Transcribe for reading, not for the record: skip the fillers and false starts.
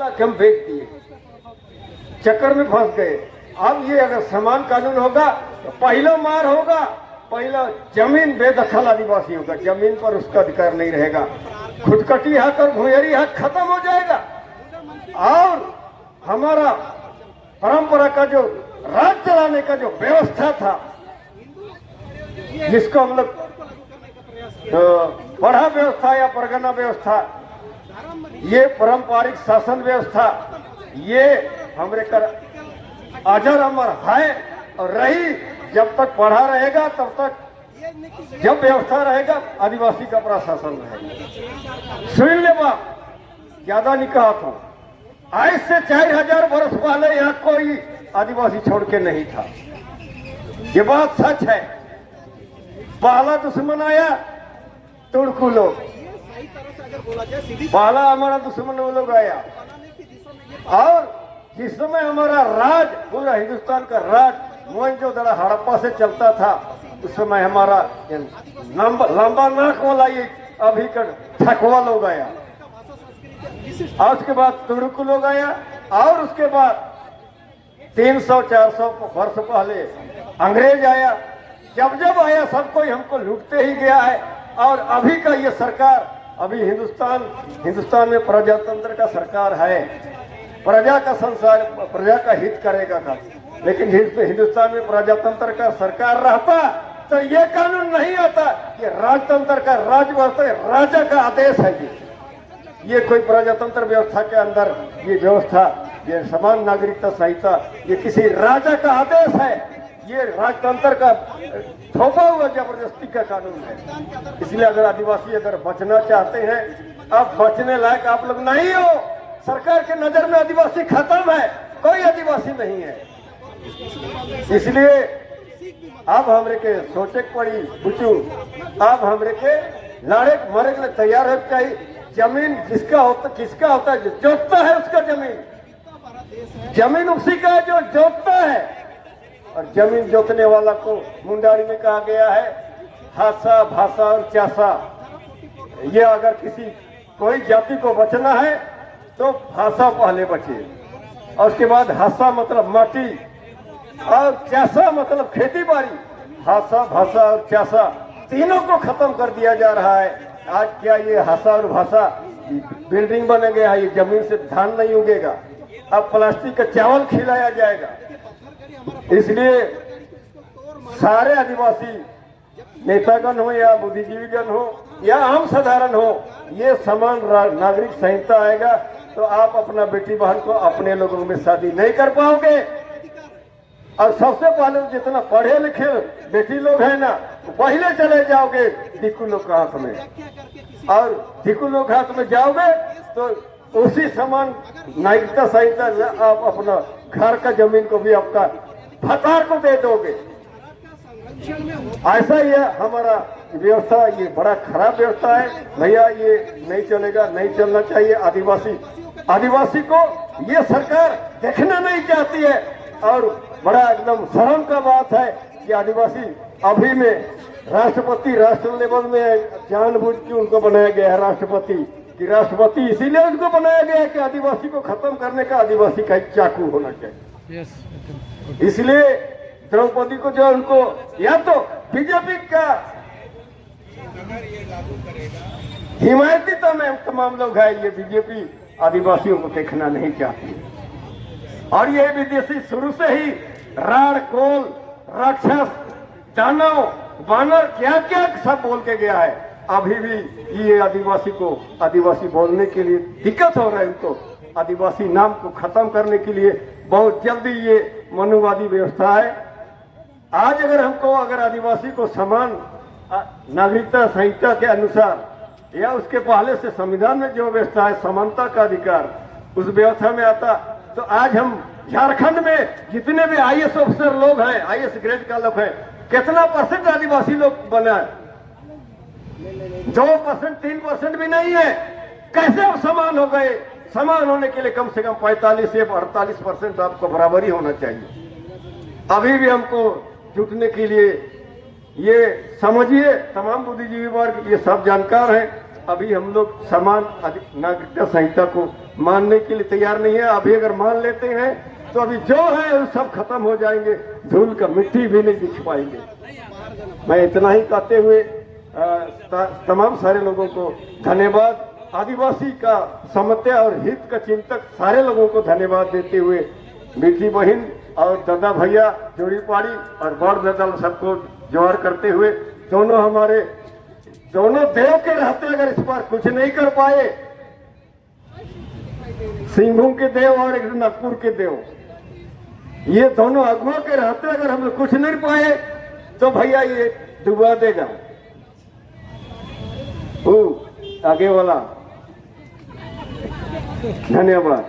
उठा के हम बेच दिए, चक्कर में फंस गए। अब ये अगर समान कानून होगा तो पहला मार होगा, पहला जमीन बेदखल आदिवासी होगा, जमीन पर उसका अधिकार नहीं रहेगा, खुदकटी हक और भूयरी हक खत्म हो जाएगा। और हमारा परंपरा का जो राज चलाने का जो व्यवस्था था, जिसको हम लोग पढ़ा व्यवस्था या परगना व्यवस्था, ये पारंपरिक शासन व्यवस्था, ये हमरे कर अजर अमर है और रही। जब तक पढ़ा रहेगा तब तक, जब व्यवस्था रहेगा आदिवासी का प्रशासन रहेगा। सुन ले बाप, ज्यादा नहीं कहा था। आज से 4000 वर्ष पहले यहाँ कोई आदिवासी छोड़ के नहीं था, ये बात सच है। पहला दुश्मन आया तुड़कू लोग, पहला हमारा दुश्मन वो लोग आया। और जिस समय हमारा राज, पूरा हिंदुस्तान का राज मोहनजोदड़ो हड़प्पा से चलता था, उस समय हमारा लंबा नाक वाला ये अभी का ठकवा लोग आया, और उसके बाद तुड़कू लोग आया, और उसके बाद 300-400 वर्ष पहले अंग्रेज आया। जब जब आया सब कोई हमको लूटते ही गया है। और अभी का ये सरकार, अभी हिंदुस्तान में प्रजातंत्र का सरकार है, प्रजा का संसार, प्रजा का हित करेगा का। लेकिन हिंदुस्तान में प्रजातंत्र का सरकार रहता तो ये कानून नहीं आता। ये राजतंत्र का राज व्यवस्था, राजा का आदेश है। ये कोई प्रजातंत्र व्यवस्था के अंदर ये व्यवस्था, ये समान नागरिकता संहिता, ये किसी राजा का आदेश है। ये राजतंत्र का थोपा हुआ जबरदस्ती का कानून है। इसलिए अगर आदिवासी अगर बचना चाहते हैं, अब बचने लायक आप लोग नहीं हो। सरकार के नजर में आदिवासी खत्म है, कोई आदिवासी नहीं है। इसलिए अब हमरे के सोचे पड़ी बुचू, अब हमरे के लड़े मरे के लिए तैयार हो चाहिए। जमीन जिसका होता है, जो जोतता है उसका जमीन उसी का है जो जोतता है। और जमीन जोतने वाला को मुंडारी में कहा गया है हासा, भाषा और चासा। ये अगर किसी कोई जाति को बचना है तो भाषा पहले बचे, और उसके बाद हासा मतलब माटी, और चासा मतलब खेती बाड़ी। हासा, भाषा और चासा तीनों को खत्म कर दिया जा रहा है। आज क्या ये हासा और भाषा बिल्डिंग बनेगा, ये जमीन से धान नहीं उगेगा, अब प्लास्टिक का चावल खिलाया जाएगा। इसलिए सारे आदिवासी नेतागण हो या बुद्धिजीवीगण हो या आम साधारण हो, ये समान नागरिक संहिता आएगा तो आप अपना बेटी बहन को अपने लोगों में शादी नहीं कर पाओगे। और सबसे पहले जितना पढ़े लिखे बेटी लोग हैं ना, पहले चले जाओगे दिक्कू लोग के हाथ में, और दिक्कू लोग हाथ में जाओगे तो उसी समान नागरिकता संहिता आप अपना घर का जमीन को भी आपका भतार को दे दोगे। ऐसा ही है हमारा व्यवस्था, ये बड़ा खराब व्यवस्था है भैया, ये नहीं चलेगा, नहीं चलना चाहिए। आदिवासी को ये सरकार देखना नहीं चाहती है। और बड़ा एकदम शर्म का बात है कि आदिवासी अभी में राष्ट्र लेवल में जानबूझ के उनको बनाया गया है राष्ट्रपति, कि राष्ट्रपति इसीलिए उनको बनाया गया है कि आदिवासी को खत्म करने का आदिवासी का एक चाकू होना चाहिए। इसलिए द्रौपदी को जो उनको, या तो बीजेपी का हिमायती तमाम लोग हैं, ये बीजेपी आदिवासियों को देखना नहीं चाहती। और ये विदेशी शुरू से ही राण, कोल, राक्षस, दानव, बानर क्या क्या सब बोल के गया है। अभी भी ये आदिवासी बोलने के लिए दिक्कत हो रहा है। उनको आदिवासी नाम को खत्म करने के लिए बहुत जल्दी ये मनुवादी व्यवस्था है। आज अगर आदिवासी को समान नागरिकता संहिता के अनुसार या उसके पहले से संविधान में जो व्यवस्था है समानता का अधिकार, उस व्यवस्था में आता तो आज हम झारखंड में जितने भी आईएएस ऑफिसर लोग हैं, आईएएस ग्रेड का लोग हैं, कितना % आदिवासी लोग बना है? 2%, 3% भी नहीं है। कैसे अब समान हो गए? समान होने के लिए कम से कम 45 से 48% आपको बराबरी होना चाहिए। अभी भी हमको जुटने के लिए, ये समझिए तमाम बुद्धिजीवी वर्ग ये सब जानकार हैं, अभी हम लोग समान नागरिकता संहिता को मानने के लिए तैयार नहीं है। अभी अगर मान लेते हैं तो अभी जो है वो सब खत्म हो जाएंगे, धूल का मिट्टी भी नहीं दिख पाएंगे। मैं इतना ही कहते हुए तमाम सारे लोगों को धन्यवाद, आदिवासी का समत्या और हित का चिंतक सारे लोगों को धन्यवाद देते हुए मीठी बहन और दादा भैया जोड़ी पाड़ी और बड़ दादा सबको जोहार करते हुए, दोनों हमारे दोनों देव के रहते अगर इस बार कुछ नहीं कर पाए, सिंहभूम के देव और एक नागपुर के देव, ये दोनों अगुआ के रहते अगर हम लोग कुछ नहीं पाए तो भैया ये डुबा देगा वो आगे वाला। धन्यवाद।